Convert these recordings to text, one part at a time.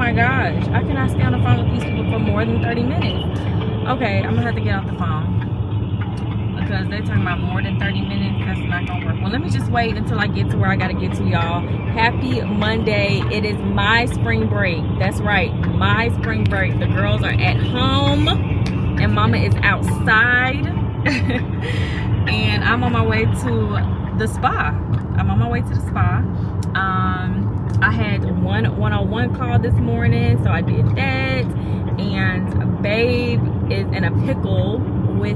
my gosh, I cannot stay on the phone with these people for more than 30 minutes. Okay, I'm gonna have to get off the phone because they're talking about more than 30 minutes. That's not gonna work. Well, let me just wait until I get to where I gotta get to, y'all. Happy Monday. It is my spring break. That's right, my spring break. The girls are at home and mama is outside. And I'm on my way to the spa. I had one one-on-one call this morning, so I did that. And babe is in a pickle with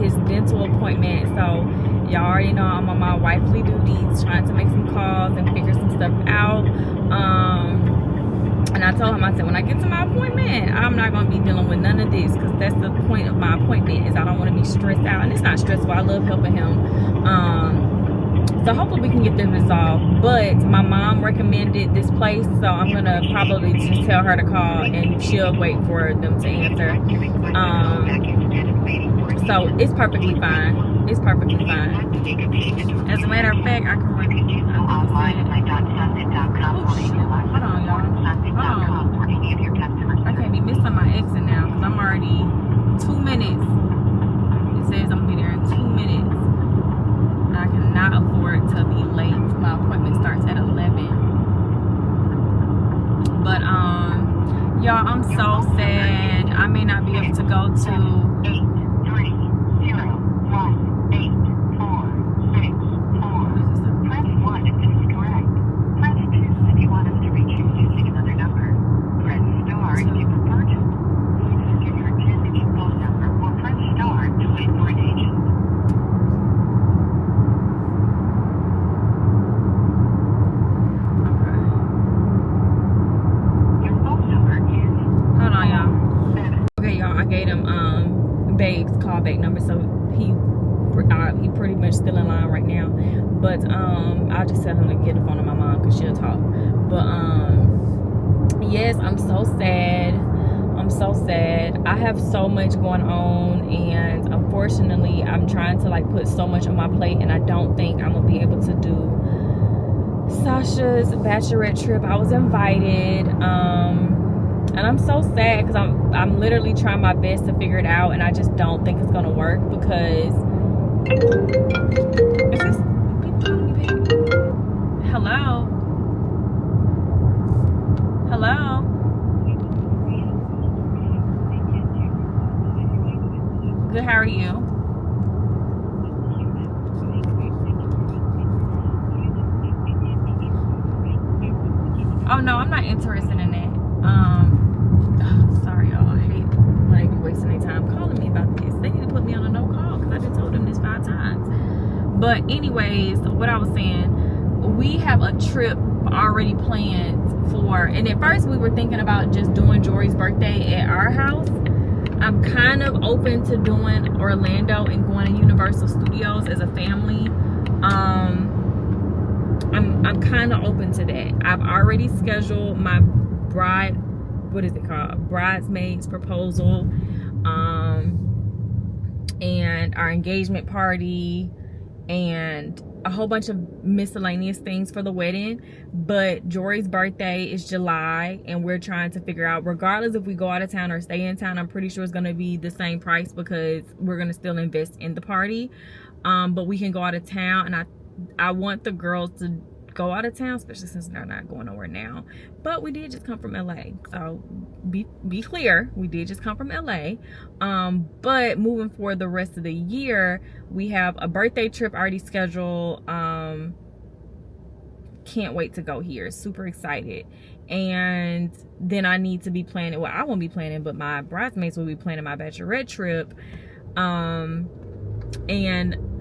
his dental appointment, so y'all already know I'm on my wifely duties, trying to make some calls and figure some stuff out. And I told him, I said, when I get to my appointment, I'm not going to be dealing with none of this, because that's the point of my appointment, is I don't want to be stressed out. And it's not stressful. I love helping him. So hopefully we can get this resolved. But my mom recommended this place, so I'm going to probably just tell her to call, and she'll wait for them to answer. So it's perfectly fine. It's perfectly fine. As a matter of fact, I can run. Oh, shit. Hold on, y'all. Hold on. I can't be missing my exit now because I'm already 2 minutes. It says I'm going to be there in 2 minutes. And I cannot afford to be late. My appointment starts at 11. But, y'all, I'm so sad. I may not be able to go to... Babe's callback number, so he pretty much still in line right now, but I'll just tell him to get the phone to my mom because she'll talk. But yes, I'm so sad. I have so much going on, and unfortunately I'm trying to like put so much on my plate, and I don't think I'm gonna be able to do Sasha's bachelorette trip. I was invited, and I'm so sad because I'm literally trying my best to figure it out, and I just don't think it's gonna work because is this people calling me, baby? Hello? Good, how are you? Oh no, I'm not interested in that. Sorry y'all, I hate when they be wasting their time calling me about this. They need to put me on a no call because I just told them this 5 times. But anyways, what I was saying, we have a trip already planned for, and at first we were thinking about just doing Jori's birthday at our house. I'm kind of open to doing Orlando and going to Universal Studios as a family. I'm kind of open to that. I've already scheduled my bridesmaids proposal, and our engagement party, and a whole bunch of miscellaneous things for the wedding. But Jori's birthday is July, and we're trying to figure out, regardless if we go out of town or stay in town, I'm pretty sure it's going to be the same price because we're going to still invest in the party. But we can go out of town, and I want the girls to go out of town, especially since they're not going nowhere now. But we did just come from LA, so be clear, we did just come from LA. But moving forward the rest of the year, we have a birthday trip already scheduled. Can't wait to go here, super excited. And then I need to be planning, well, I won't be planning, but my bridesmaids will be planning my bachelorette trip. And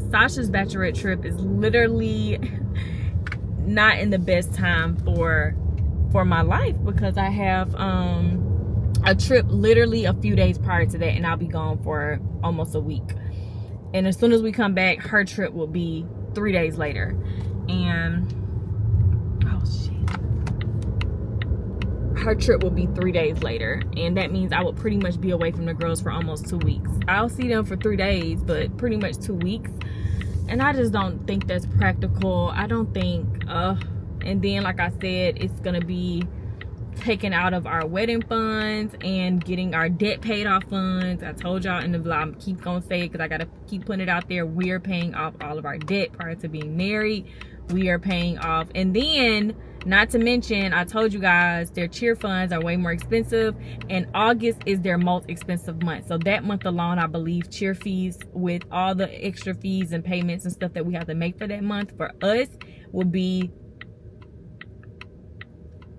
Sasha's bachelorette trip is literally not in the best time for my life because I have a trip literally a few days prior to that, and I'll be gone for almost a week. And as soon as we come back, her trip will be 3 days later. And oh shit, her trip will be 3 days later, and that means I will pretty much be away from the girls for almost 2 weeks. I'll see them for 3 days, but pretty much 2 weeks. And I just don't think that's practical. I don't think, and then like I said, it's gonna be taking out of our wedding funds and getting our debt paid off funds. I told y'all in the vlog, I keep gonna say it because I gotta keep putting it out there. We are paying off all of our debt prior to being married. We are paying off, and then not to mention, I told you guys their cheer funds are way more expensive, and August is their most expensive month. So that month alone, I believe cheer fees with all the extra fees and payments and stuff that we have to make for that month for us will be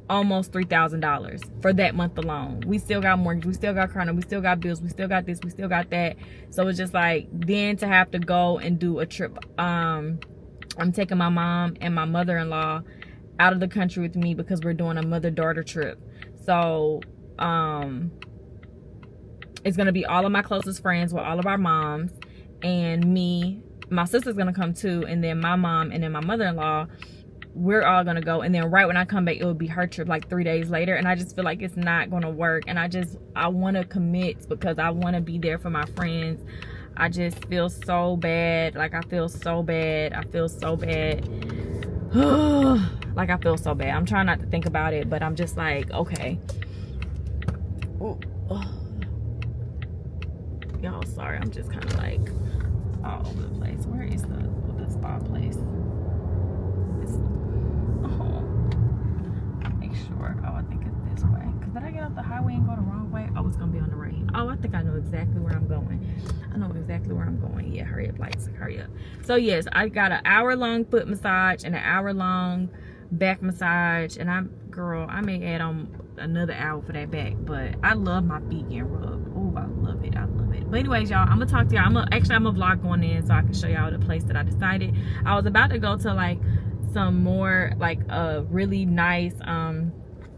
almost $3,000 for that month alone. We still got mortgage, we still got car note, we still got bills, we still got this, we still got that. So it's just like, then to have to go and do a trip. I'm taking my mom and my mother-in-law out of the country with me because we're doing a mother-daughter trip. So it's gonna be all of my closest friends with all of our moms, and me. My sister's gonna come too, and then my mom and then my mother-in-law. We're all gonna go, and then right when I come back, it will be her trip like 3 days later, and I just feel like it's not gonna work. And I want to commit because I want to be there for my friends. I just feel so bad. Like I feel so bad. I feel so bad. Like I feel so bad. I'm trying not to think about it, but I'm just like, okay. Ooh. Y'all, sorry. I'm just kind of like all over the place. Where is the spa place? Make sure. Oh, I think it's this way. Cause did I get off the highway and go the wrong way? Oh, it's gonna be on the right. Oh, I think I know exactly where I'm going. I know exactly where I'm going. Yeah, hurry up, lights, hurry up. So yes, I got an hour-long foot massage and an hour-long back massage, and I may add on another hour for that back, but I love my feet getting rubbed. Oh, I love it. I love it. But anyways, y'all, I'm gonna talk to y'all. I'm a vlog going in so I can show y'all the place that I decided. I was about to go to like some more like a really nice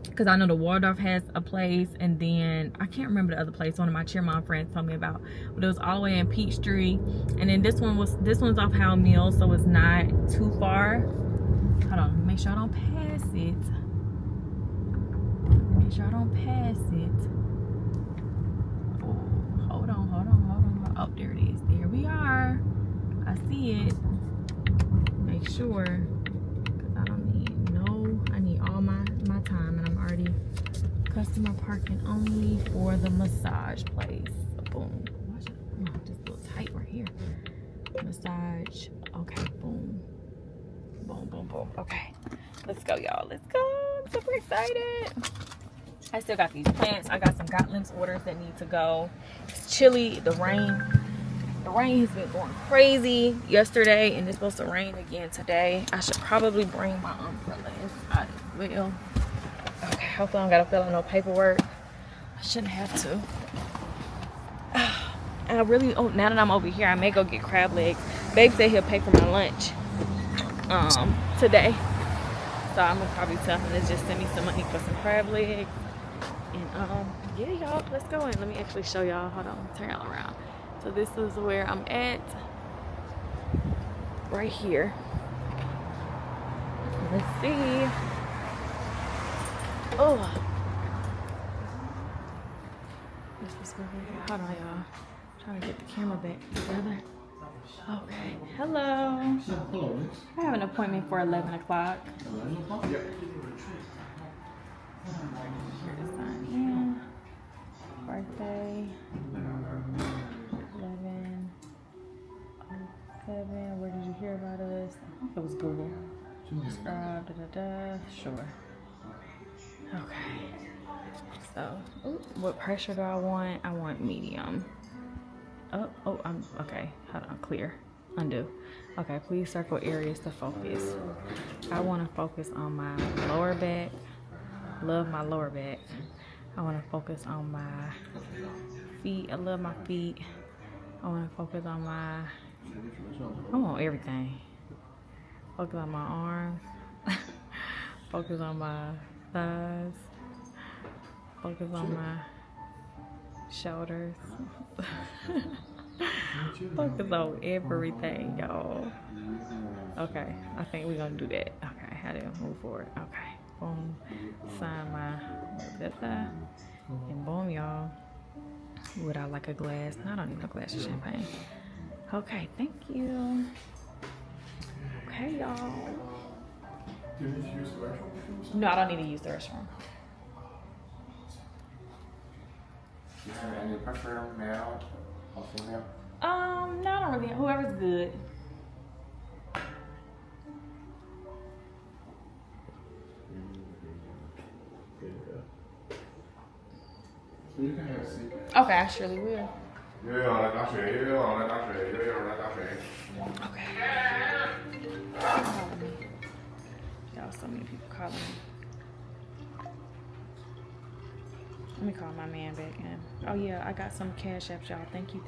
because I know the Waldorf has a place, and then I can't remember the other place one of my cheer mom friends told me about, but it was all the way in Peachtree, and then this one's off Howell Mills, so it's not too far. Hold on, make sure I don't pass it. Make sure I don't pass it. Oh, hold on. Oh, there it is. There we are. I see it. Make sure, because I don't need I need all my time, and I'm already customer parking only for the massage place. Boom. Oh, just a little tight right here. Massage. Okay, boom. Boom, boom, boom. Okay, let's go, y'all. Let's go. I'm super excited. I still got these plants. I got some Gotland's orders that need to go. It's chilly. The rain has been going crazy yesterday, and it's supposed to rain again today. I should probably bring my umbrella inside as well. Okay, hopefully I don't gotta fill out no paperwork. I shouldn't have to. I really, now that I'm over here, I may go get crab legs. Babe said he'll pay for my lunch today, so I'm gonna probably tell him to just send me some money for some crab legs. And yeah, y'all, let's go in. Let me actually show y'all. Hold on, turn y'all around. So this is where I'm at, right here. Let's see. Oh, hold on, y'all. Trying to get the camera back together. Okay. Hello. I have an appointment for 11 o'clock. 11 o'clock? Yep. Birthday. 11:07. Where did you hear about us? It was Google. Subscribe. Sure. Okay. So, what pressure do I want? I want medium. I'm okay. Hold on. Clear. Undo. Okay. Please circle areas to focus. I want to focus on my lower back. Love my lower back. I want to focus on my feet. I love my feet. I want to focus on I want everything. Focus on my arms. Focus on my thighs. Focus on my shoulders. Focus on everything, y'all. Okay, I think we're gonna do that. Okay, how do I move forward? Okay, boom. Sign my and boom, y'all. Without like a glass. I don't need no glass of champagne. Okay, thank you. Okay, y'all. Do you need to use the restroom? No, I don't need to use the restroom. you have any preference, male or female? No, I don't really. Whoever's good. You can have a seat. Okay, I surely will. Okay. Y'all, so many people calling me. Let me call my man back in. Oh yeah, I got some cash apps, y'all. Thank you.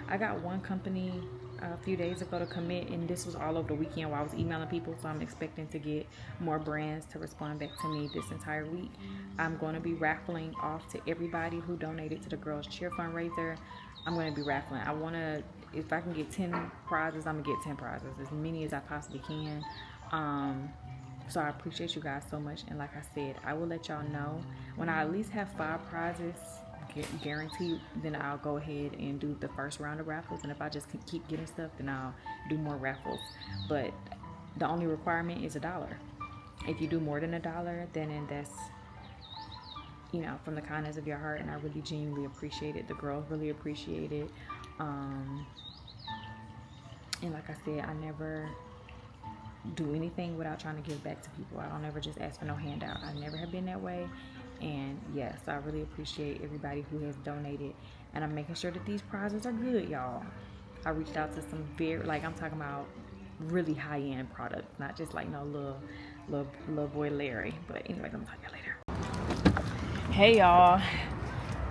I got one company a few days ago to commit, and this was all over the weekend while I was emailing people, so I'm expecting to get more brands to respond back to me this entire week. I'm going to be raffling off to everybody who donated to the Girls Cheer fundraiser. I'm going to be raffling. I want to, if I can get 10 prizes, I'm going to get 10 prizes, as many as I possibly can. So I appreciate you guys so much, and like I said, I will let y'all know when I at least have 5 prizes guaranteed, then I'll go ahead and do the first round of raffles, and if I just keep getting stuff, then I'll do more raffles. But the only requirement is $1. If you do more than $1, then that's, you know, from the kindness of your heart, and I really genuinely appreciate it. The girls really appreciate it. And like I said, I never do anything without trying to give back to people. I don't ever just ask for no handout. I never have been that way. And yes, I really appreciate everybody who has donated, and I'm making sure that these prizes are good, y'all. I reached out to some very, like, I'm talking about really high-end products, not just like no little boy Larry. But anyway, I'm talking later. Hey y'all,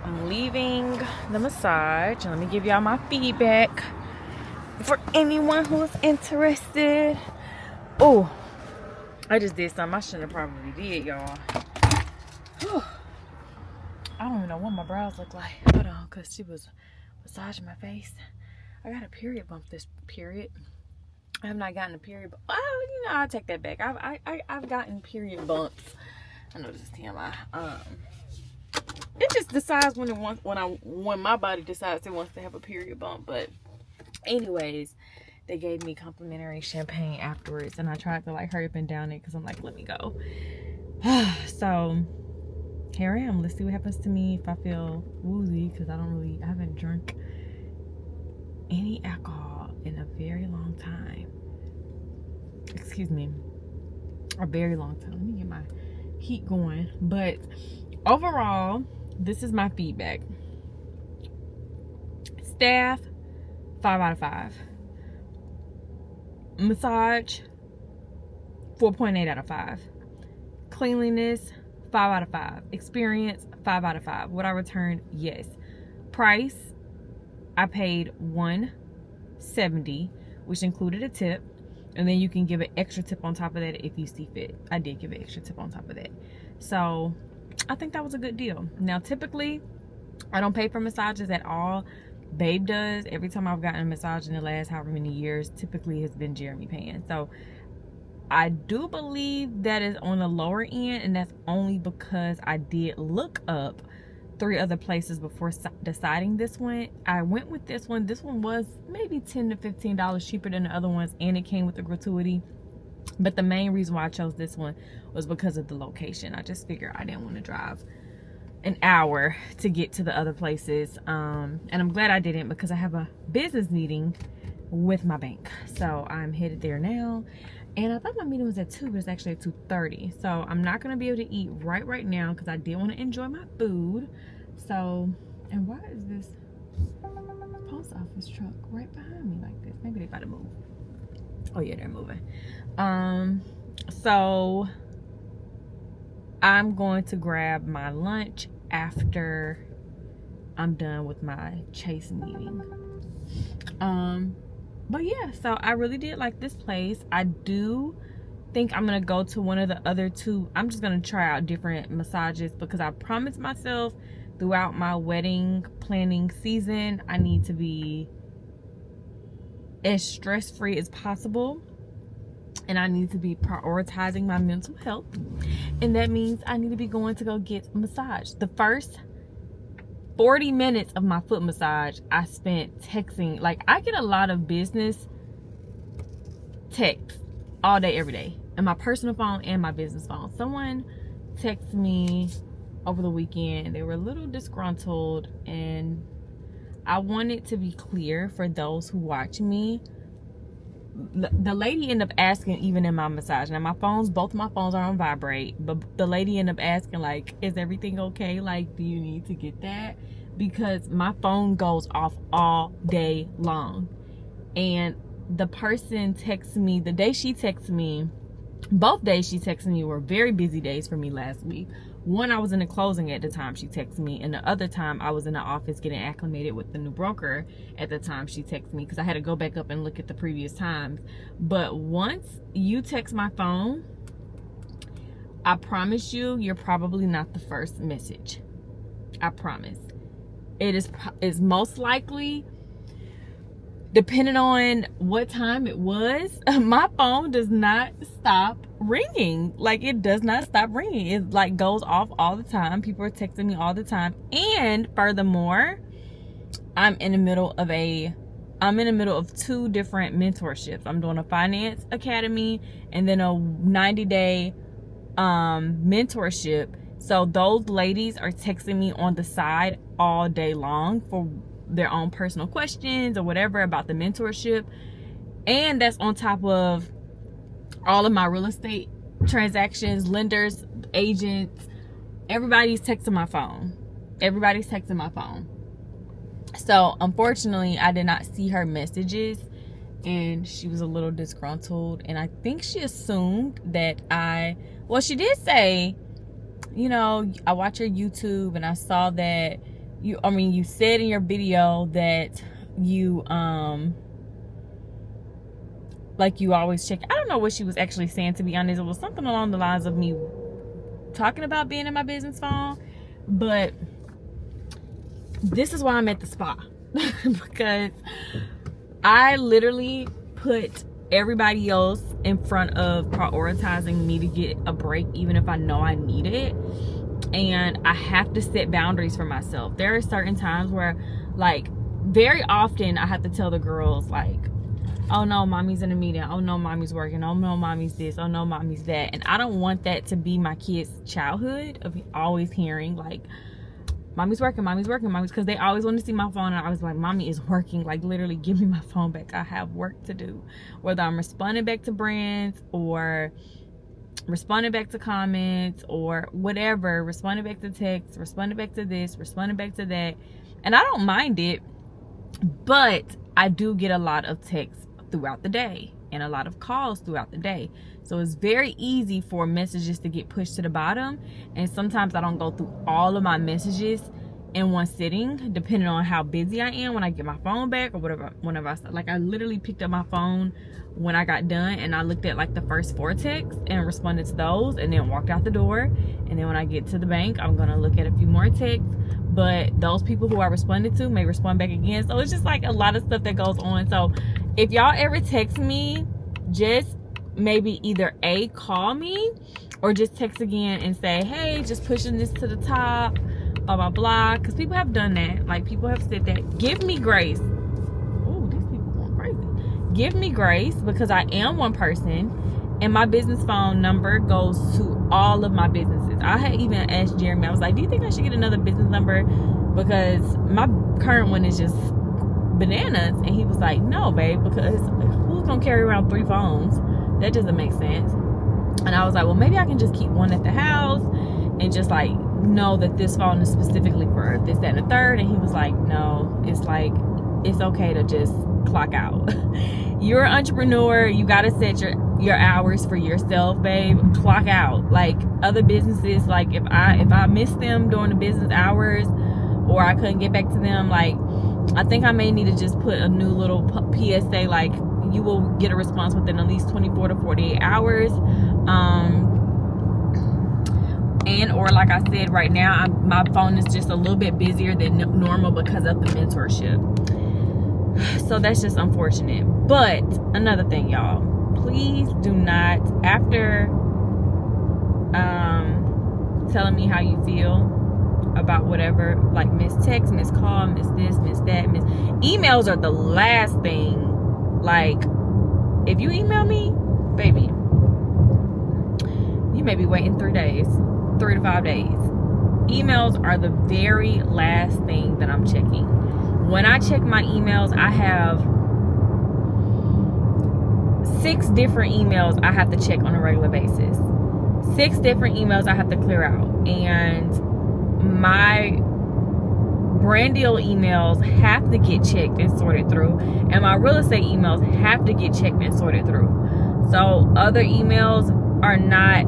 I'm leaving the massage, and let me give y'all my feedback for anyone who's interested. Oh, I just did something I shouldn't have probably did, y'all. Whew. I don't even know what my brows look like. Hold on, because she was massaging my face. I got a period bump this period. I have not gotten a period bump. Oh, you know, I'll take that back. I've gotten period bumps. I know this is TMI. It just decides when my body decides it wants to have a period bump. But anyways, they gave me complimentary champagne afterwards, and I tried to like hurry up and down it because I'm like, let me go. So here I am. Let's see what happens to me if I feel woozy, because I haven't drunk any alcohol in a very long time. Excuse me, a very long time. Let me get my heat going. But overall, this is my feedback. Staff, 5 out of 5. Massage, 4.8 out of 5. Cleanliness, 5 out of 5. Experience, 5 out of 5. Would I return? Yes. Price, I paid $170, which included a tip, and then you can give an extra tip on top of that if you see fit. I did give an extra tip on top of that, so I think that was a good deal. Now, typically, I don't pay for massages at all. Babe does. Every time I've gotten a massage in the last however many years, typically has been Jeremy paying. So I do believe that is on the lower end, and that's only because I did look up 3 other places before deciding this one. I went with this one. This one was maybe $10 to $15 cheaper than the other ones, and it came with a gratuity. But the main reason why I chose this one was because of the location. I just figured I didn't want to drive an hour to get to the other places. And I'm glad I didn't, because I have a business meeting with my bank. So I'm headed there now. And I thought my meeting was at 2, but it's actually at 2:30. So I'm not going to be able to eat right now, because I did want to enjoy my food. So, and why is this post office truck right behind me like this? Maybe they about to move. Oh yeah, they're moving. So I'm going to grab my lunch after I'm done with my Chase meeting. But yeah, so I really did like this place. I do think I'm gonna go to one of the other 2. I'm just gonna try out different massages, because I promised myself throughout my wedding planning season, I need to be as stress-free as possible, and I need to be prioritizing my mental health, and that means I need to be going to go get a massage. The first 40 minutes of my foot massage I spent texting. Like, I get a lot of business texts all day, every day, and my personal phone and my business phone. Someone texted me over the weekend. They were a little disgruntled, and I wanted to be clear for those who watch me. The lady ended up asking, even in my massage, now both my phones are on vibrate, but the lady ended up asking, like, is everything okay? Like, do you need to get that? Because my phone goes off all day long. And the person texted me, the day she texted me, both days she texted me were very busy days for me last week. One, I was in the closing at the time she texted me, and the other time I was in the office getting acclimated with the new broker at the time she texted me, because I had to go back up and look at the previous times. But once you text my phone, I promise you, you're probably not the first message. I promise. It is most likely, depending on what time it was, my phone does not stop ringing. Like, it does not stop ringing. It like goes off all the time. People are texting me all the time. And furthermore, I'm in the middle of 2 different mentorships. I'm doing a finance academy and then a 90-day mentorship. So those ladies are texting me on the side all day long for their own personal questions or whatever about the mentorship. And that's on top of all of my real estate transactions, lenders, agents. Everybody's texting my phone. So unfortunately, I did not see her messages, and she was a little disgruntled, and I think she assumed that she did say, you know, I watch your YouTube and I saw that you said in your video that you like you always check. I don't know what she was actually saying, to be honest. It was something along the lines of me talking about being in my business phone. But this is why I'm at the spa. Because I literally put everybody else in front of prioritizing me to get a break, even if I know I need it. And I have to set boundaries for myself. There are certain times where, like, very often I have to tell the girls, like, oh no, mommy's in a meeting, oh no, mommy's working, oh no, mommy's this, oh no, mommy's that. And I don't want that to be my kids' childhood of always hearing, like, mommy's working, because they always want to see my phone, and I was like, mommy is working. Like, literally, give me my phone back. I have work to do. Whether I'm responding back to brands or responding back to comments or whatever, responding back to texts, responding back to this, responding back to that. And I don't mind it, but I do get a lot of texts throughout the day and a lot of calls throughout the day. So it's very easy for messages to get pushed to the bottom. And sometimes I don't go through all of my messages in one sitting, depending on how busy I am when I get my phone back or whatever. Whenever I literally picked up my phone when I got done, and I looked at like the first 4 texts and responded to those, and then walked out the door. And then when I get to the bank, I'm gonna look at a few more texts, but those people who I responded to may respond back again. So it's just like a lot of stuff that goes on. So if y'all ever text me, just maybe either call me or just text again and say, hey, just pushing this to the top, blah blah blah, because people have done that. Like, people have said that. Give me grace. Oh, these people going crazy. Give me grace, because I am one person and my business phone number goes to all of my businesses. I had even asked Jeremy, I was like, do you think I should get another business number, because my current one is just bananas? And he was like, no babe, because who's gonna carry around 3 phones? That doesn't make sense. And I was like, well, maybe I can just keep one at the house and just like know that this phone is specifically for this, that, and the third. And he was like, no, it's like, it's okay to just clock out. You're an entrepreneur, you gotta set your hours for yourself, babe. Clock out. Like, other businesses, like if I missed them during the business hours or I couldn't get back to them, like, I think I may need to just put a new little PSA, like, you will get a response within at least 24 to 48 hours. And or like I said, right now my phone is just a little bit busier than normal because of the mentorship. So that's just unfortunate. But another thing, y'all, please do not, after telling me how you feel about whatever, like miss text, miss call, miss this, miss that, miss emails are the last thing. Like, if you email me, baby, you may be waiting 3 to 5 days. emails are the very last thing that I'm checking. When I check my emails, I have 6 different emails I have to check on a regular basis. 6 different emails I have to clear out. And my brand deal emails have to get checked and sorted through. And my real estate emails have to get checked and sorted through. So other emails are not,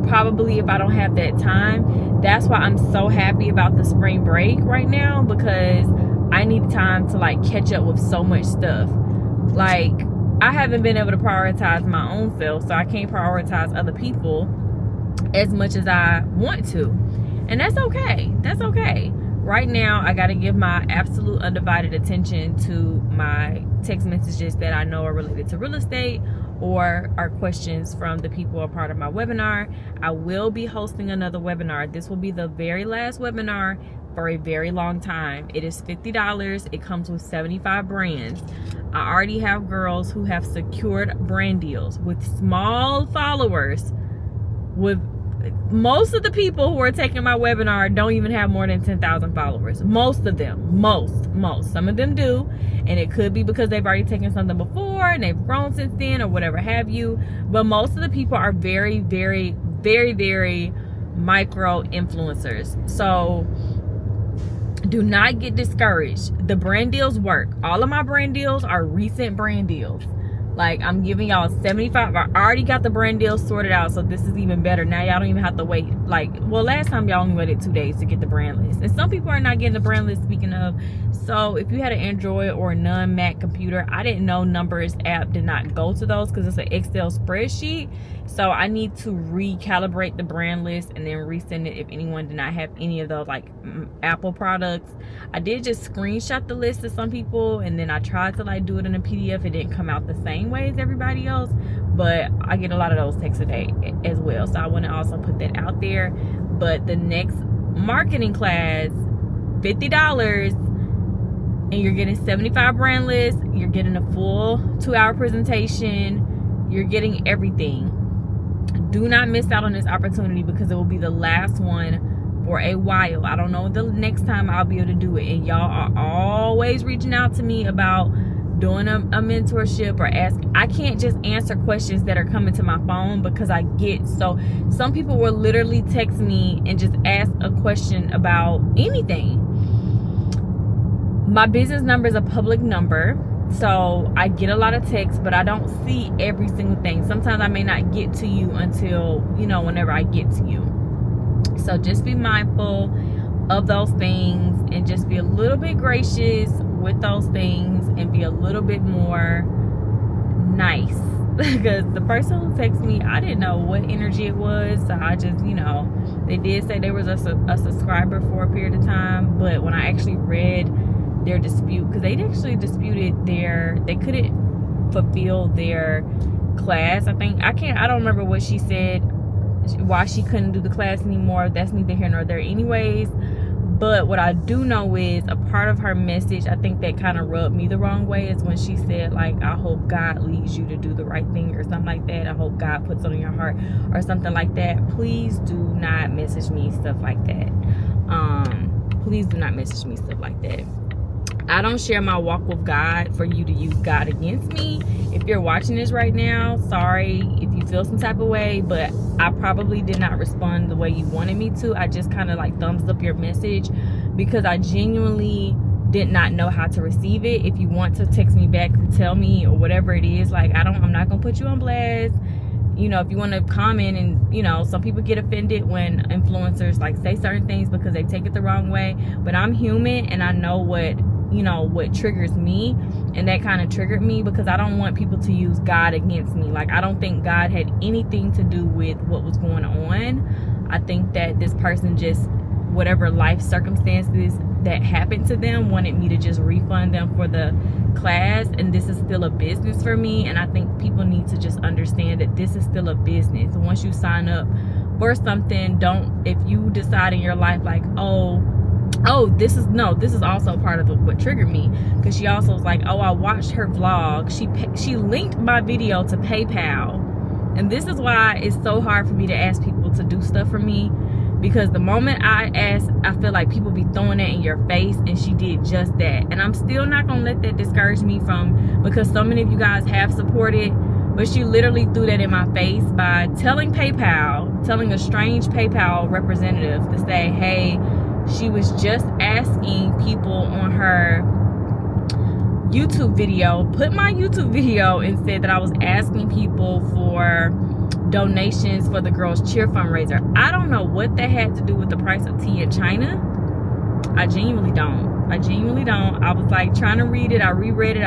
probably if I don't have that time. That's why I'm so happy about the spring break right now, because I need time to like catch up with so much stuff. Like, I haven't been able to prioritize my own self, so I can't prioritize other people as much as I want to. And that's okay. That's okay. Right now, I got to give my absolute undivided attention to my text messages that I know are related to real estate or are questions from the people who are part of my webinar. I will be hosting another webinar. This will be the very last webinar for a very long time. It is $50. It comes with 75 brands. I already have girls who have secured brand deals with small followers. With most of the people who are taking my webinar don't even have more than 10,000 followers. Most of them, most. Some of them do, and it could be because they've already taken something before and they've grown since then or whatever have you. But most of the people are very, very, very, very micro influencers. So do not get discouraged. The brand deals work. All of my brand deals are recent brand deals. Like, I'm giving y'all 75. I already got the brand deals sorted out, so this is even better. Now y'all don't even have to wait. Like, well, last time y'all only waited 2 days to get the brand list. And some people are not getting the brand list, speaking of. So if you had an Android or a non-Mac computer, I didn't know Numbers app did not go to those because it's an Excel spreadsheet. So I need to recalibrate the brand list and then resend it if anyone did not have any of those, like Apple products. I did just screenshot the list to some people, and then I tried to like do it in a PDF. It didn't come out the same way as everybody else, but I get a lot of those texts a day as well. So I want to also put that out there. But the next marketing class, $50, and you're getting 75 brand lists. You're getting a full 2-hour presentation. You're getting everything. Do not miss out on this opportunity because it will be the last one for a while. I don't know the next time I'll be able to do it. And y'all are always reaching out to me about doing a mentorship or ask. I can't just answer questions that are coming to my phone because I get so. Some people will literally text me and just ask a question about anything. My business number is a public number, so I get a lot of texts, but I don't see every single thing. Sometimes I may not get to you until, you know, whenever I get to you. So just be mindful of those things and just be a little bit gracious with those things and be a little bit more nice. Because the person who texted me, I didn't know what energy it was. So I just, you know, they did say there was a subscriber for a period of time, but when I actually read their dispute, because they actually disputed they couldn't fulfill their class. I don't remember what she said, why she couldn't do the class anymore. That's neither here nor there anyways. But what I do know is a part of her message, I think that kind of rubbed me the wrong way, is when she said, like, I hope God leads you to do the right thing or something like that. I hope God puts it on your heart or something like that. Please do not message me stuff like that. Please do not message me stuff like that. I don't share my walk with God for you to use God against me. If you're watching this right now, sorry if you feel some type of way, but I probably did not respond the way you wanted me to. I just kind of like thumbs up your message because I genuinely did not know how to receive it. If you want to text me back to tell me or whatever it is, like, I'm not gonna put you on blast. You know, if you want to comment, and you know, some people get offended when influencers like say certain things because they take it the wrong way, but I'm human and I know what triggers me, and that kind of triggered me because I don't want people to use God against me. Like, I don't think God had anything to do with what was going on. I think that this person just, whatever life circumstances that happened to them, wanted me to just refund them for the class, and this is still a business for me. And I think people need to just understand that this is still a business. Once you sign up for something, if you decide in your life like, this is also part of what triggered me, because she also was like, I watched her vlog, she linked my video to PayPal. And this is why it's so hard for me to ask people to do stuff for me, because the moment I ask, I feel like people be throwing that in your face, and she did just that. And I'm still not gonna let that discourage me from, because so many of you guys have supported, but she literally threw that in my face by telling a strange PayPal representative to say, hey, she was just asking people on her YouTube video, put my YouTube video, and said that I was asking people for donations for the girls' cheer fundraiser. I don't know what that had to do with the price of tea in China. I genuinely don't. I was like trying to read it. I reread it.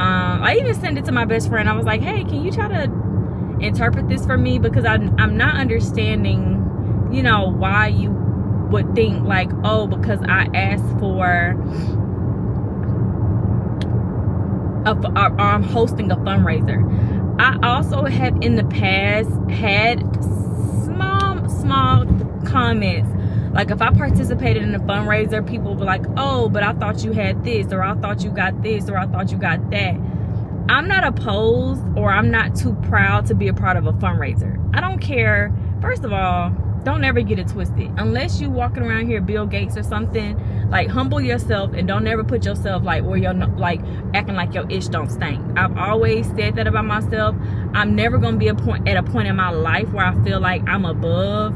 I even sent it to my best friend. I was like, hey, can you try to interpret this for me? Because I'm not understanding, you know, why you would think like, oh, because I asked for I'm hosting a fundraiser. I also have in the past had small comments, like if I participated in a fundraiser, people were like, oh, but I thought you had this, or I thought you got this, or I thought you got that. I'm not opposed, or I'm not too proud to be a part of a fundraiser. I don't care. First of all, don't ever get it twisted. Unless you walking around here Bill Gates or something, like, humble yourself and don't ever put yourself like where you're not, like acting like your ish don't stink. I've always said that about myself. I'm never gonna be at a point in my life where I feel like I'm above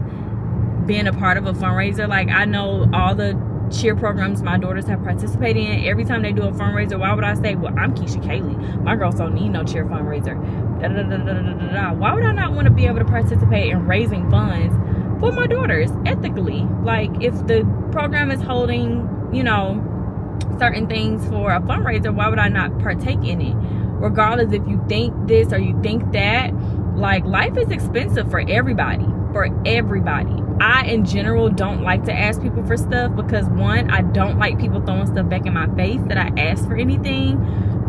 being a part of a fundraiser. Like, I know all the cheer programs my daughters have participated in. Every time they do a fundraiser, why would I say, well, I'm Keesha Kaylee, my girls don't need no cheer fundraiser, why would I not want to be able to participate in raising funds for my daughters ethically? Like, if the program is holding, you know, certain things for a fundraiser, why would I not partake in it? Regardless if you think this or you think that. Like, life is expensive for everybody. I in general don't like to ask people for stuff, because one, I don't like people throwing stuff back in my face that I asked for anything.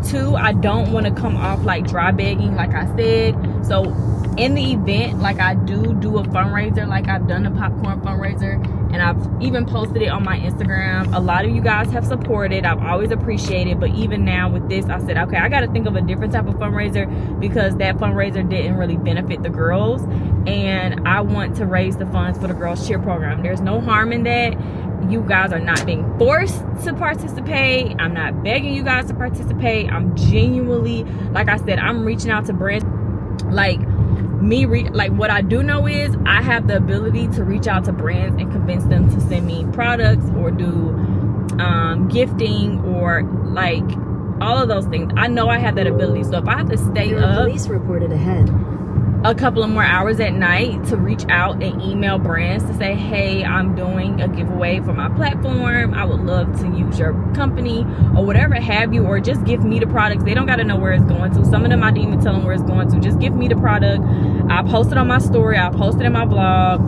Two, I don't want to come off like dry begging, like I said. So in the event, like, I do a fundraiser, like I've done a popcorn fundraiser, and I've even posted it on my Instagram. A lot of you guys have supported. I've always appreciated, but even now with this, I said, okay, I got to think of a different type of fundraiser, because that fundraiser didn't really benefit the girls, and I want to raise the funds for the girls cheer program. There's no harm in that. You guys are not being forced to participate. I'm not begging you guys to participate. I'm genuinely, like I said, I'm reaching out to brands. Like, what I do know is I have the ability to reach out to brands and convince them to send me products or do gifting, or like all of those things. I know I have that ability. So if I have to stay up, police reported ahead, a couple of more hours at night to reach out and email brands to say, hey, I'm doing a giveaway for my platform, I would love to use your company, or whatever have you, or just give me the products. They don't got to know where it's going to. Some of them I didn't even tell them where it's going to. Just give me the product. I post it on my story, I post it in my blog,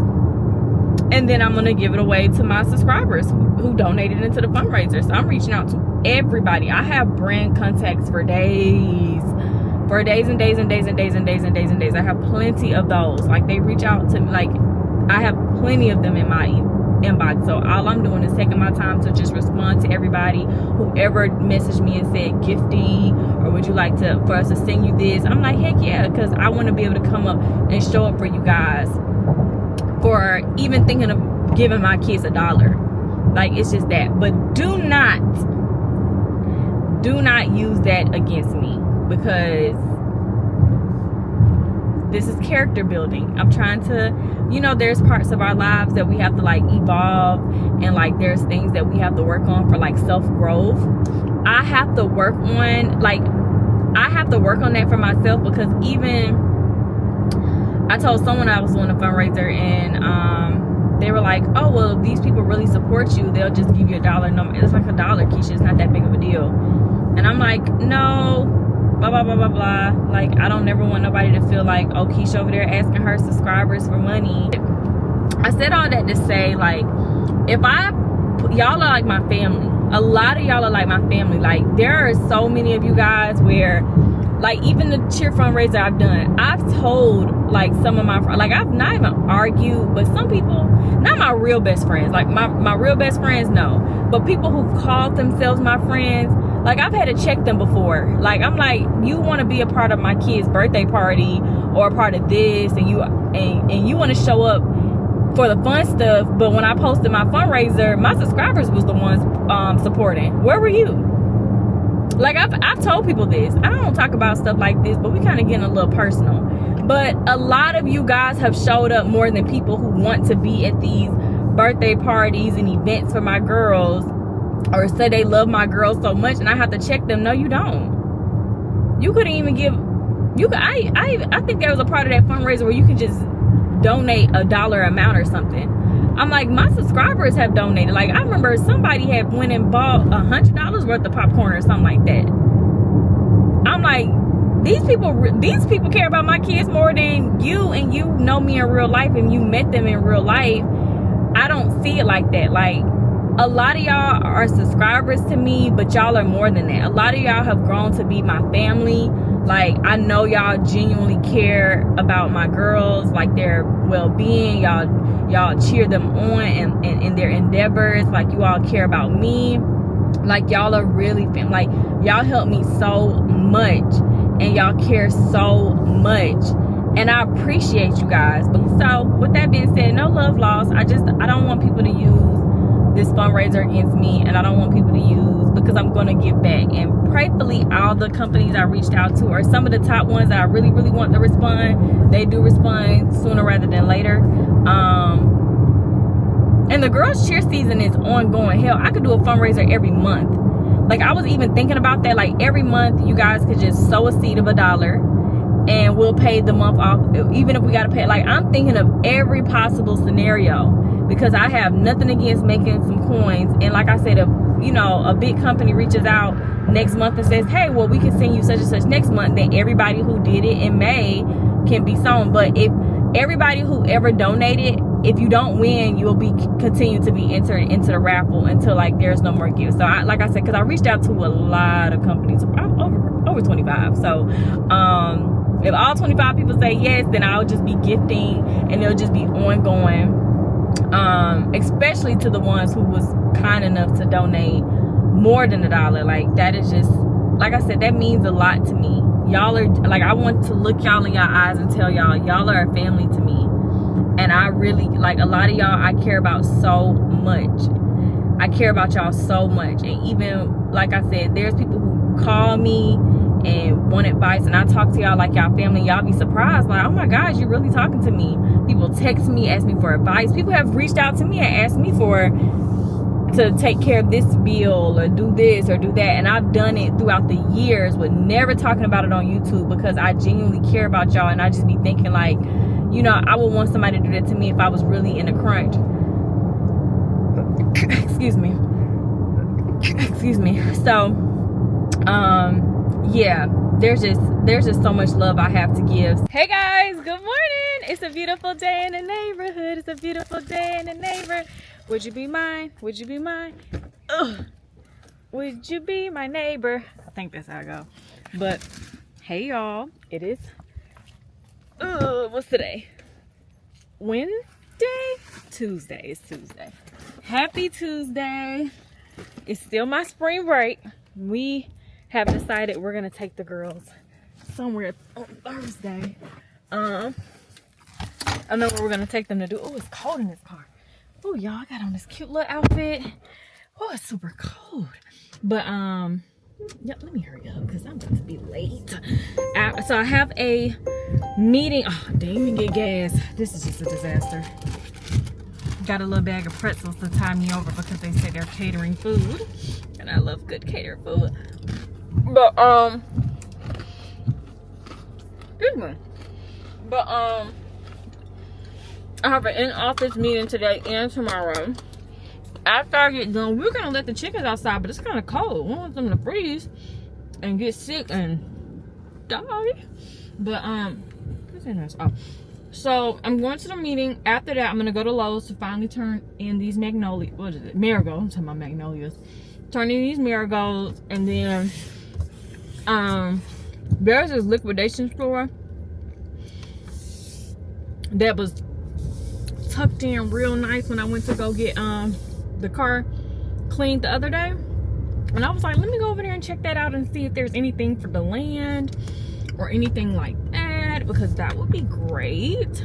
and then I'm going to give it away to my subscribers who donated into the fundraiser. So I'm reaching out to everybody. I have brand contacts for days and days. I have plenty of those. Like, they reach out to me. Like, I have plenty of them in my inbox. So all I'm doing is taking my time to just respond to everybody. Whoever messaged me and said gifting, or would you like for us to send you this, I'm like, heck yeah, because I want to be able to come up and show up for you guys, for even thinking of giving my kids $1. Like, it's just that. But do not use that against me, because this is character building. I'm trying to, you know, there's parts of our lives that we have to like evolve, and like there's things that we have to work on for like self-growth. I have to work on that for myself, because even I told someone I was doing a fundraiser, and they were like, oh, well, if these people really support you, they'll just give you $1. No, it's like $1, Keisha. It's not that big of a deal. And I'm like, no, blah, blah, blah, blah, blah. Like, I don't never want nobody to feel like, oh, Keisha over there asking her subscribers for money. I said all that to say, like, y'all are like my family. A lot of y'all are like my family. Like, there are so many of you guys where, like, even the cheer fundraiser I've done, I've told, like, some of my friends, like, I've not even argued, but some people, not my real best friends, like, my real best friends, no, but people who've called themselves my friends, like, I've had to check them before. Like, I'm like, you want to be a part of my kid's birthday party, or a part of this, and you want to show up for the fun stuff, but when I posted my fundraiser, my subscribers was the ones supporting. Where were you? Like, I've told people this. I don't talk about stuff like this, but we kind of getting a little personal. But a lot of you guys have showed up more than people who want to be at these birthday parties and events for my girls, or say they love my girls so much, and I have to check them. No, you don't. You couldn't even give. You could. I think there was a part of that fundraiser where you could just donate a dollar amount or something. I'm like, my subscribers have donated. Like, I remember somebody had went and bought $100 worth of popcorn or something like that. I'm like, these people care about my kids more than you, and you know me in real life and you met them in real life. I don't see it like that. Like, a lot of y'all are subscribers to me, but y'all are more than that. A lot of y'all have grown to be my family. Like, I know y'all genuinely care about my girls, like their well-being. Y'all cheer them on and in their endeavors. Like, you all care about me. Like, y'all are really like, y'all help me so much, and y'all care so much, and I appreciate you guys. But so with that being said, no love lost. I don't want people to use this fundraiser against me, and I don't want people to use, because I'm going to give back. And prayerfully, all the companies I reached out to, or some of the top ones that I really want to respond, they do respond sooner rather than later. And the girls cheer season is ongoing. Hell, I could do a fundraiser every month. Like, I was even thinking about that. Like, every month you guys could just sow a seed of $1 and we'll pay the month off, even if we got to pay. Like, I'm thinking of every possible scenario, because I have nothing against making some coins. And like I said, if, you know, a big company reaches out next month and says, hey, well, we can send you such and such next month, then everybody who did it in May can be sown. But if everybody who ever donated, if you don't win, you'll be continue to be entered into the raffle until, like, there's no more gifts. So like I said, because I reached out to a lot of companies, over 25. So if all 25 people say yes, then I'll just be gifting, and it'll just be ongoing. Especially to the ones who was kind enough to donate more than $1. Like, that is just, like I said, that means a lot to me. Y'all are, like, I want to look y'all in your eyes and tell y'all are a family to me. And I really, like, a lot of y'all I care about so much. I care about y'all so much. And even, like I said, there's people who call me and want advice, and I talk to y'all like y'all family. Y'all be surprised, like, oh my gosh, you're really talking to me. People text me, ask me for advice. People have reached out to me and asked me to take care of this bill, or do this or do that, and I've done it throughout the years, with never talking about it on YouTube, because I genuinely care about y'all. And I just be thinking, like, you know, I would want somebody to do that to me if I was really in a crunch. Excuse me. So yeah, there's just so much love I have to give. Hey guys, good morning. It's a beautiful day in the neighborhood. It's a beautiful day in the neighborhood. Would you be mine? Would you be mine? Ugh. Would you be my neighbor? I think that's how I go. But hey y'all, it is what's today? Wednesday? Tuesday. It's Tuesday. Happy Tuesday. It's still my spring break. We have decided we're gonna take the girls somewhere on Thursday. I know where we're gonna take them to do. Oh, it's cold in this car. Oh, y'all, I got on this cute little outfit. Oh, it's super cold. But yeah, let me hurry up because I'm about to be late. So I have a meeting. Oh, they didn't even get gas. This is just a disaster. Got a little bag of pretzels to tie me over because they say they're catering food, and I love good catered food. But excuse me. But I have an in-office meeting today and tomorrow. After I get done, we're gonna let the chickens outside, but it's kind of cold. We don't want them to freeze and get sick and die. But what's in this? Oh, so I'm going to the meeting. After that, I'm gonna go to Lowe's to finally turn in these magnolias. What is it? Marigolds. I'm talking about magnolias. Turning these marigolds, and then there's this liquidation store that was tucked in real nice when I went to go get the car cleaned the other day, and I was like, let me go over there and check that out and see if there's anything for the land or anything like that, because that would be great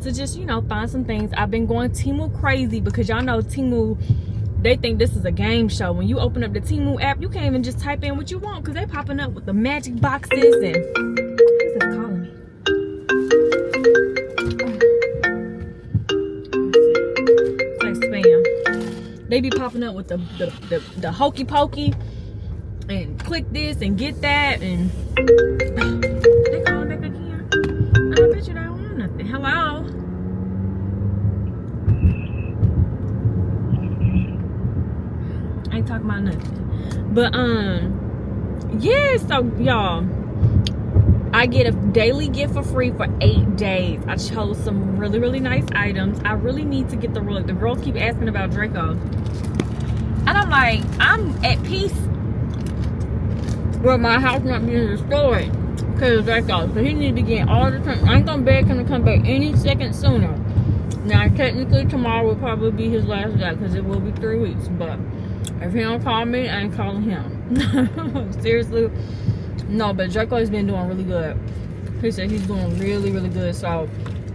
to just, you know, find some things. I've been going Temu crazy because y'all know Temu, they think this is a game show. When you open up the Temu app, you can't even just type in what you want because they popping up with the magic boxes and who's this calling me? It's like spam. They be popping up with the hokey pokey and click this and get that and they calling back again. I bet you they don't want nothing. Hello? I ain't talking about nothing. But yeah, so y'all, I get a daily gift for free for 8 days. I chose some really, really nice items. I really need to get the rug. The girls keep asking about Draco. And I'm like, I'm at peace with my house not being destroyed because of Draco. So he needs to be getting all the time. I ain't gonna beg him to come back any second sooner. Now, technically, tomorrow will probably be his last day because it will be 3 weeks. But if he don't call me, I ain't calling him. Seriously. No, but Draco has been doing really good. He said he's doing really, really good. So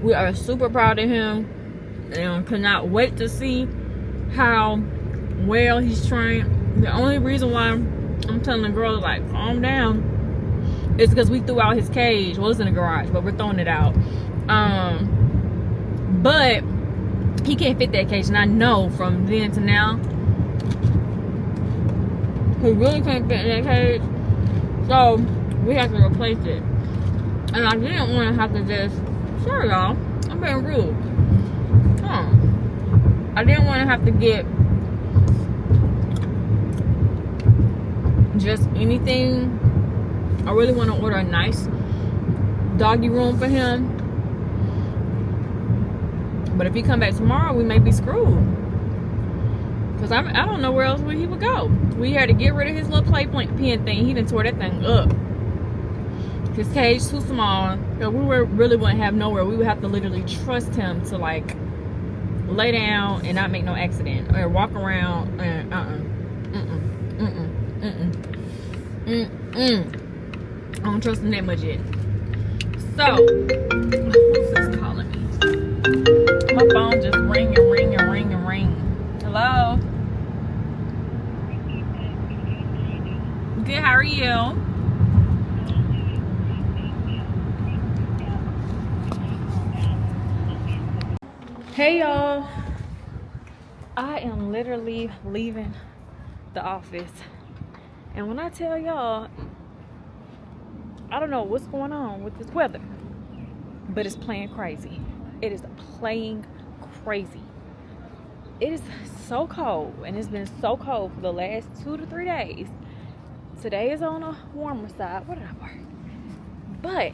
we are super proud of him and cannot wait to see how well he's trained. The only reason why I'm telling the girls, like, calm down, is because we threw out his cage. Well, it's in the garage, but we're throwing it out. But he can't fit that cage, and I know from then to now he really can't fit in that cage. So we have to replace it. And I didn't want to have to just, sorry y'all, I'm being rude. I didn't want to have to get just anything. I really want to order a nice doggy room for him. But if he come back tomorrow, we may be screwed. Because I don't know where else he would go. We had to get rid of his little pen thing. He done tore that thing up. His cage too small. So we really wouldn't have nowhere. We would have to literally trust him to, like, lay down and not make no accident. Or walk around and I don't trust him that much yet. So, who's this calling me? My phone just ring and ring and ring and ring. Hello? Good, how are you? Hey y'all. I am literally leaving the office. And when I tell y'all, I don't know what's going on with this weather, but it's playing crazy. It is playing crazy. It is so cold, and it's been so cold for the last 2 to 3 days. Today is on a warmer side. What did I park? But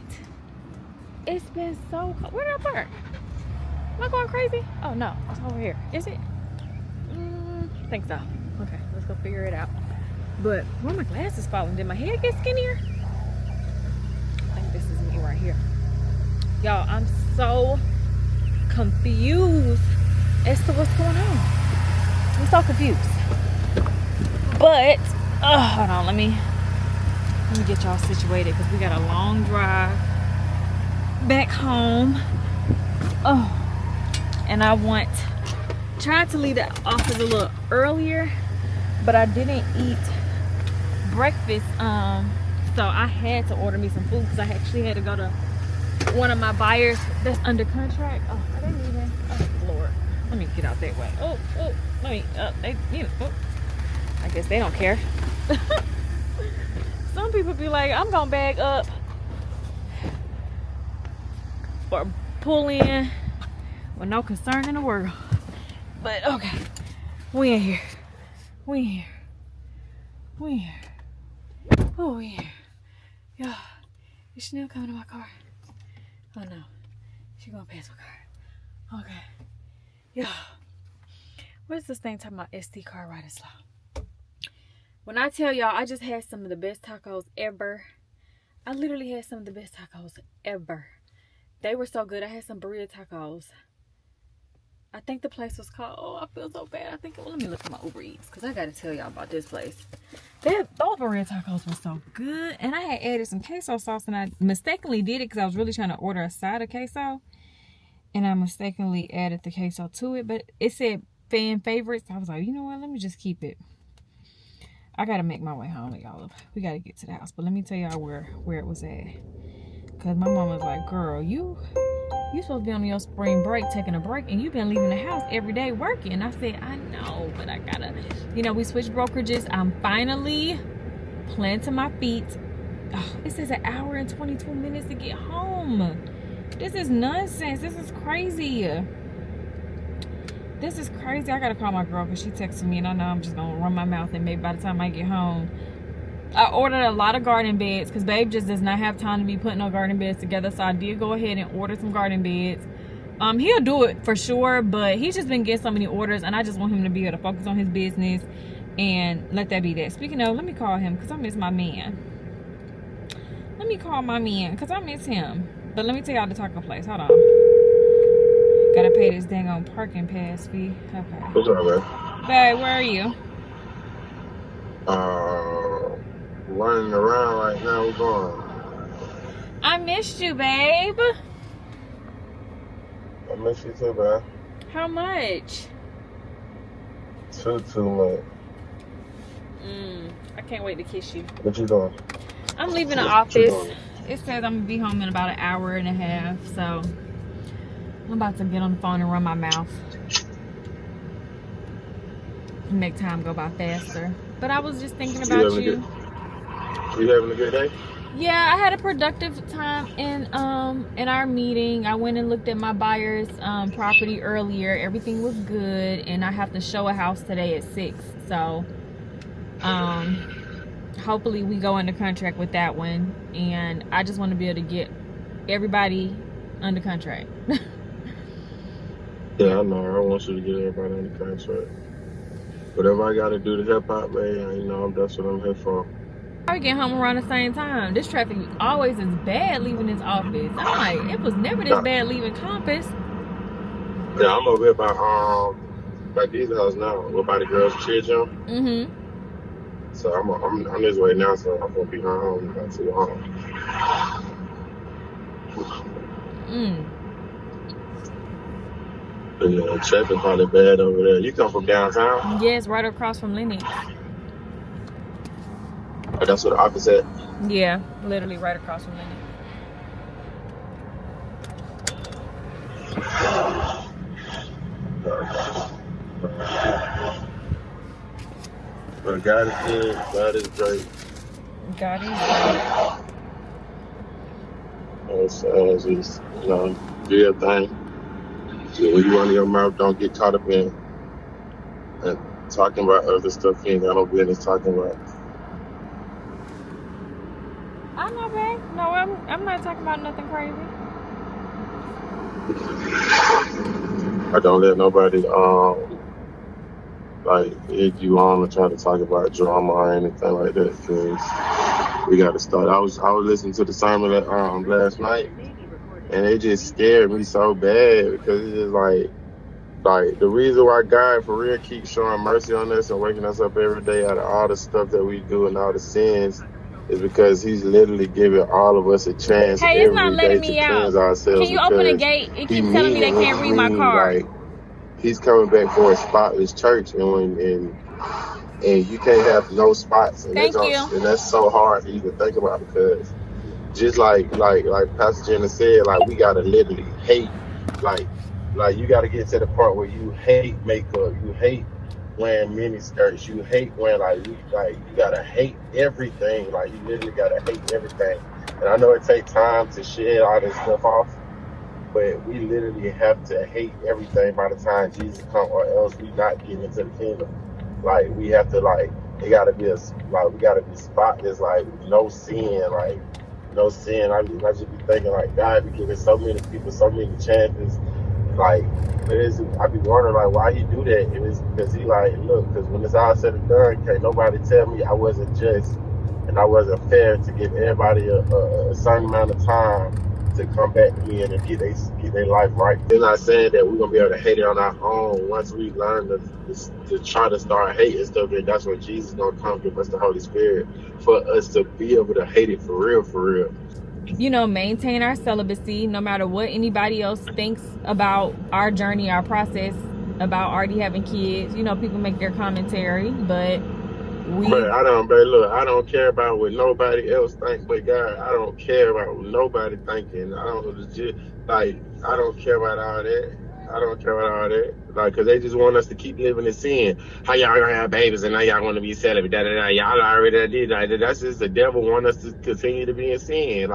it's been so cold. Where did I park? Am I going crazy? Oh no, it's over here. Is it? I think so. Okay, let's go figure it out. But where are my glasses falling? Did my head get skinnier? I think this is me right here. Y'all, I'm so confused as to what's going on. I'm so confused. But hold on, let me get y'all situated because we got a long drive back home. And I tried to leave the office a little earlier, but I didn't eat breakfast. So I had to order me some food because I actually had to go to one of my buyers that's under contract. Oh, are they leaving? Oh Lord, let me get out that way. Let me. I guess they don't care. Some people be like, I'm gonna bag up or pull in with no concern in the world. But okay, we in here. Oh, we in here. Yo, is Chanel coming to my car? Oh no, she gonna pass my car. Okay. Yo, what's this thing talking about? SD car riding slow. When I tell y'all, I just had some of the best tacos ever. I literally had some of the best tacos ever. They were so good. I had some burrito tacos. I think the place was called, oh, I feel so bad. Let me look at my Uber Eats because I got to tell y'all about this place. Those burrito tacos were so good. And I had added some queso sauce and I mistakenly did it because I was really trying to order a side of queso. and I mistakenly added the queso to it, but it said fan favorites. I was like, you know what? Let me just keep it. I gotta make my way home, y'all. We gotta get to the house, but let me tell y'all where it was at. Cause my mom was like, girl, you supposed to be on your spring break, taking a break, and you've been leaving the house every day working. And I said, I know, but I gotta, we switched brokerages. I'm finally planting my feet. Oh, it says 1 hour and 22 minutes to get home. This is nonsense. This is crazy. This is crazy. I gotta call my girl because she texted me, and I know I'm just gonna run my mouth, and maybe by the time I get home, I ordered a lot of garden beds because babe just does not have time to be putting no garden beds together. So I did go ahead and order some garden beds. He'll do it for sure, but he's just been getting so many orders, and I just want him to be able to focus on his business and let that be that. Speaking of, let me call him because I miss my man. Let me call my man because I miss him. But let me tell y'all the taco place. Hold on. Gotta pay this dang on parking pass fee. Okay. What's up, man? Babe, where are you? Running around right now. What's going on? I missed you, babe. I miss you too, man. How much? Too much. I can't wait to kiss you. What you doing? I'm leaving the office. It says I'm gonna be home in about 1.5 hours, so I'm about to get on the phone and run my mouth. Make time go by faster. But I was just thinking about you. You having a good day? Yeah, I had a productive time in our meeting. I went and looked at my buyer's property earlier. Everything was good, and I have to show a house today at 6. So hopefully we go under contract with that one, and I just want to be able to get everybody under contract. Yeah, I know. I want you to get everybody under contract. Whatever I got to do to help out, man, that's what I'm here for. I get home around the same time. This traffic always is bad leaving this office. I'm like, it was never this bad leaving Compass. Yeah, I'm over here by Keesha's house now. We're by the girls' cheer gym. Mm-hmm. So I'm on this way now, so I'm gonna be home not too long. But yeah, traffic probably bad over there. You come from downtown? Yes, right across from Lennox. Oh, that's where the office at? Yeah, literally right across from Lennox. But God is good. God is great. God is great. So just, do your thing. So when you run your mouth, don't get caught up in and talking about other stuff you ain't got no business talking about. I know, babe. No, I'm not talking about nothing crazy. I don't let nobody egg you on or try to talk about drama or anything like that, because we got to start. I was listening to the sermon last night, and it just scared me so bad, because it's just like the reason why God for real keeps showing mercy on us and waking us up every day out of all the stuff that we do and all the sins is because he's literally giving all of us a chance every day to cleanse ourselves. Can you open the gate? It keeps telling me they can't read my card. He's coming back for a spotless church, and you can't have no spots. And and that's so hard to even think about, because just like Pastor Jenna said, we gotta literally hate, you gotta get to the part where you hate makeup, you hate wearing mini skirts, you hate wearing you gotta hate everything. You literally gotta hate everything. And I know it takes time to shed all this stuff off, but we literally have to hate everything by the time Jesus comes, or else we not getting into the kingdom. We have to it gotta be we gotta be spotless, no sin, no sin. I just be thinking God be giving so many people so many chances. I be wondering why he do that. It is because he look, because when it's all said and done, can't nobody tell me I wasn't just and I wasn't fair to give everybody a certain amount of time to come back to me and get their life right. They're not saying that we're gonna be able to hate it on our own. Once we learn to try to start hating stuff, then that's when Jesus is gonna come give us the Holy Spirit for us to be able to hate it for real, for real. you know, maintain our celibacy no matter what anybody else thinks about our journey, our process, about already having kids. You know, people make their commentary, but But I don't care about what nobody else think but God. I don't care about what nobody thinking. I don't care about all that. I don't care about all that. Like, cause they just want us to keep living in sin. How y'all gonna have babies and now y'all want to be celibate? Da, da, da. Y'all already did that. That's just the devil want us to continue to be in sin.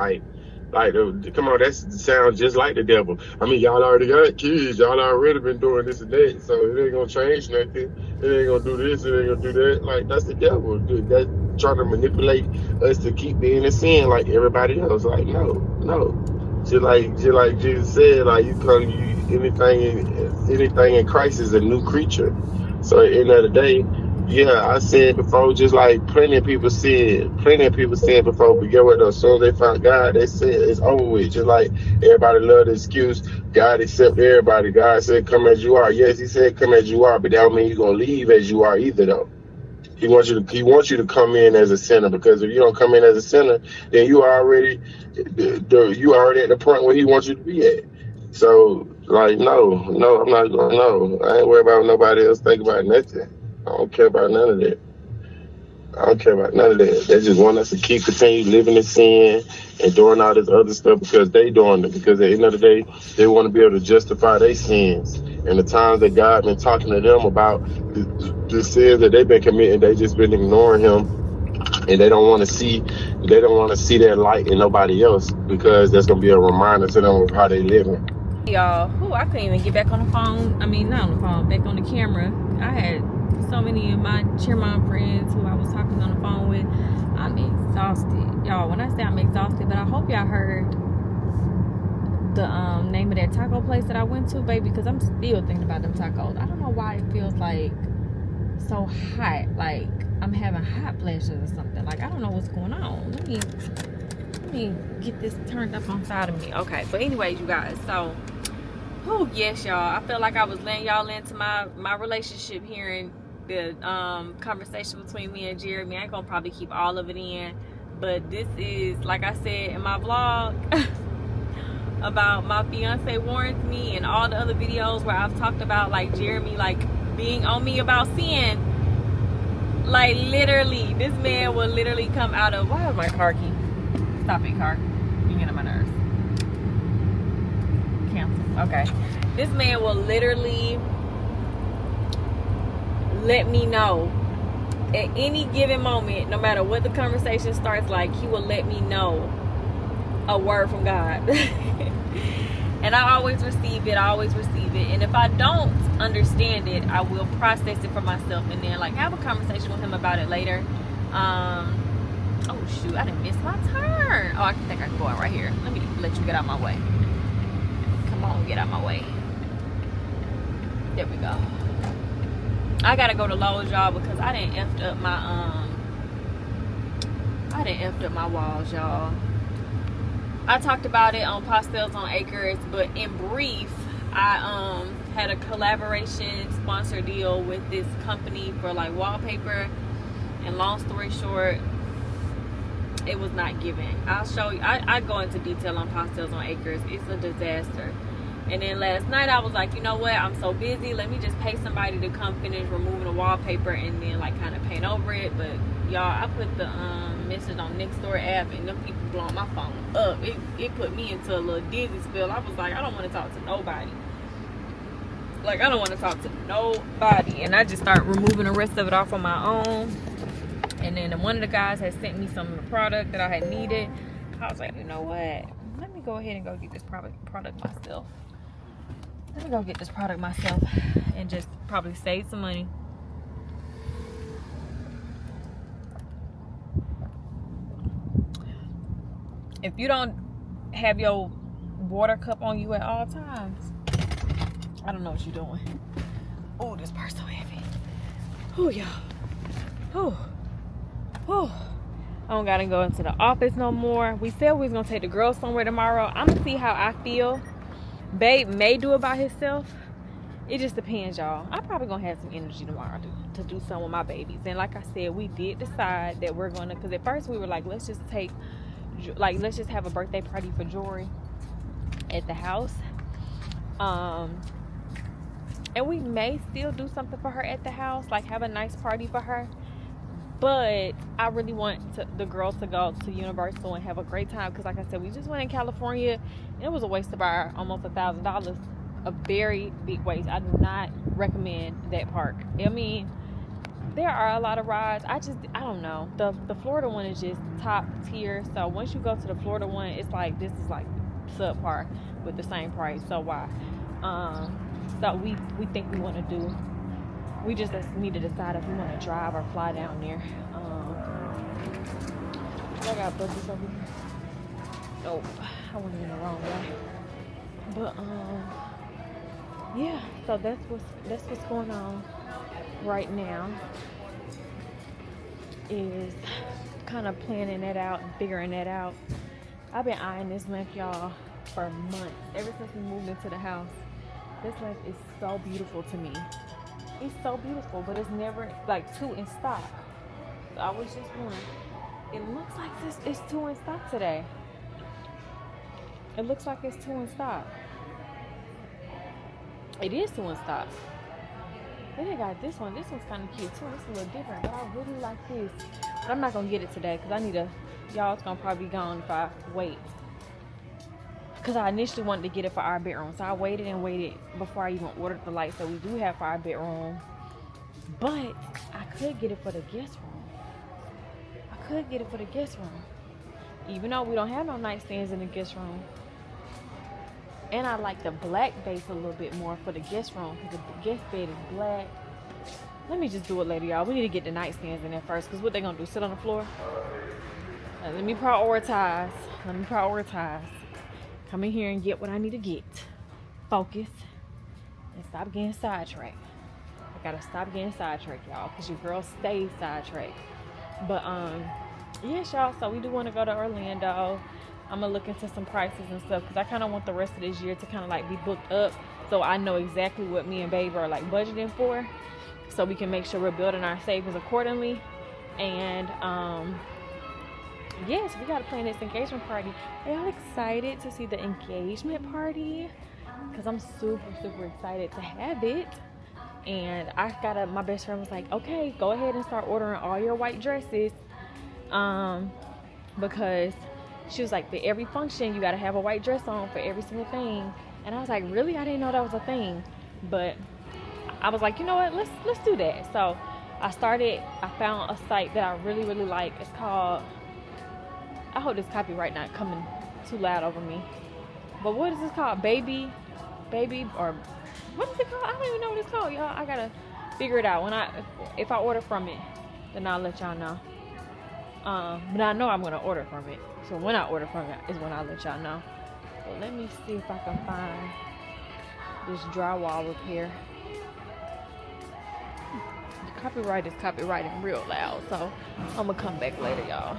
Come on, that sounds just like the devil. I mean, y'all already got kids. Y'all already been doing this and that. So it ain't gonna change nothing. It ain't gonna do this. It ain't gonna do that. Like, that's the devil. Dude, that's trying to manipulate us to keep being in sin like everybody else. Like, no. Just like Jesus said, like, anything in Christ is a new creature. So at the end of the day, yeah, I said before, just like plenty of people said before, but get what though? As soon as they found God, they said it's over with. Just like everybody loved the excuse, God accept everybody. God said, come as you are. Yes, he said, come as you are, but that don't mean you're gonna leave as you are either though. He wants you to come in as a sinner, because if you don't come in as a sinner, then you already at the point where he wants you to be at. So, like, no, I'm not going. No, I ain't worried about what nobody else think about nothing. I don't care about none of that. They just want us to continue living in sin and doing all this other stuff because they doing it. Because at the end of the day, they want to be able to justify their sins. And the times that God been talking to them about the sins that they've been committing, they just been ignoring him, and they don't want to see that light in nobody else, because that's gonna be a reminder to them of how they living. Y'all, I couldn't even get back on the phone. I mean, not on the phone, back on the camera. I had so many of my cheer mom friends who I was talking on the phone with. I'm exhausted, y'all. When I say I'm exhausted, but I hope y'all heard the name of that taco place that I went to, baby, because I'm still thinking about them tacos. I don't know why it feels like so hot, like I'm having hot flashes or something. Like, I don't know what's going on. Let me get this turned up on side of me. Okay, but anyways, you guys, so yes, y'all, I felt like I was letting y'all into my relationship here, and the conversation between me and Jeremy. I ain't gonna probably keep all of it in, but this is, like I said in my vlog about my fiance warns me, and all the other videos where I've talked about like Jeremy like being on me about sin. Like, literally, this man will literally come out of, why is my car key? Stop it, car. You're getting on my nerves. Cancel. Okay. This man will literally let me know at any given moment, no matter what the conversation starts like, he will let me know a word from God. And I always receive it. And if I don't understand it, I will process it for myself and then like have a conversation with him about it later. Oh shoot, I didn't miss my turn. Oh, I think I can go out right here. Let me let you get out my way. Come on, get out my way. There we go. I gotta go to Lowe's, y'all, because I didn't effed up my walls, y'all. I talked about it on Postell's on Acres, but in brief, I had a collaboration sponsor deal with this company for like wallpaper, and long story short, it was not given. I'll show you. I go into detail on Postell's on Acres. It's a disaster. And then last night I was like, you know what, I'm so busy, let me just pay somebody to come finish removing the wallpaper and then like kind of paint over it. But y'all, I put the message on Nextdoor app, and them people blowing my phone up. It put me into a little dizzy spell. I was like, I don't want to talk to nobody. Like, I don't want to talk to nobody. And I just started removing the rest of it off on my own. And then one of the guys had sent me some of the product that I had needed. I was like, you know what, let me go ahead and go get this product myself. Let me go get this product myself and just probably save some money. If you don't have your water cup on you at all times, I don't know what you're doing. Oh, this purse so heavy. Oh, y'all. Oh. I don't gotta go into the office no more. We said we was gonna take the girls somewhere tomorrow. I'm gonna see how I feel. Babe may do it by himself. It just depends, y'all. I'm probably gonna have some energy tomorrow to do something with my babies. And like I said, we did decide that we're gonna, because at first we were like, let's just take like, let's just have a birthday party for Jori at the house. And we may still do something for her at the house, like have a nice party for her. But I really want the girls to go to Universal and have a great time, because like I said, we just went in California and it was a waste of our almost $1,000. A very big waste. I do not recommend that park. I mean, there are a lot of rides. I don't know. The Florida one is just top tier. So once you go to the Florida one, it's like, this is like subpar with the same price. So why? So we think we want to do. We just need to decide if we want to drive or fly down there. I got buses over here. Oh, I went in the wrong way. But yeah. So that's what's going on right now. Is kind of planning that out and figuring that out. I've been eyeing this lamp, y'all, for months. Ever since we moved into the house. This lamp is so beautiful to me. It's so beautiful, but it's never like 2 in stock. So I was just wondering. It looks like this is 2 in stock today. It looks like it's 2 in stock. It is 2 in stock. Then they got this one. This one's kind of cute too. It's a little different, but I really like this. But I'm not gonna get it today because I need to. Y'all, it's gonna probably be gone if I wait. Because I initially wanted to get it for our bedroom. So I waited and waited before I even ordered the lights that we do have for our bedroom. But I could get it for the guest room. Even though we don't have no nightstands in the guest room. And I like the black base a little bit more for the guest room. Because the guest bed is black. Let me just do it later, y'all. We need to get the nightstands in there first. Because what they going to do? Sit on the floor? Let me prioritize. Come in here and get what I need to get. Focus. And stop getting sidetracked. I gotta stop getting sidetracked, y'all. Because your girl stays sidetracked. But, yes, y'all. So we do want to go to Orlando. I'm going to look into some prices and stuff. Because I kind of want the rest of this year to kind of like be booked up. So I know exactly what me and babe are like budgeting for. So we can make sure we're building our savings accordingly. And, yes, we gotta plan this engagement party. Are y'all excited to see the engagement party? Because I'm super excited to have it. And my best friend was like, okay, go ahead and start ordering all your white dresses. Because she was like, for every function, you gotta have a white dress on for every single thing. And I was like, really? I didn't know that was a thing. But I was like, you know what? Let's do that. So I found a site that I really like. It's called, I hope this copyright not coming too loud over me. But what is this called? Baby, or what is it called? I don't even know what it's called, y'all. I gotta figure it out. If I order from it, then I'll let y'all know. But I know I'm gonna order from it. So when I order from it is when I'll let y'all know. So let me see if I can find this drywall repair. The copyright is copyrighting real loud, so I'm gonna come back later, y'all.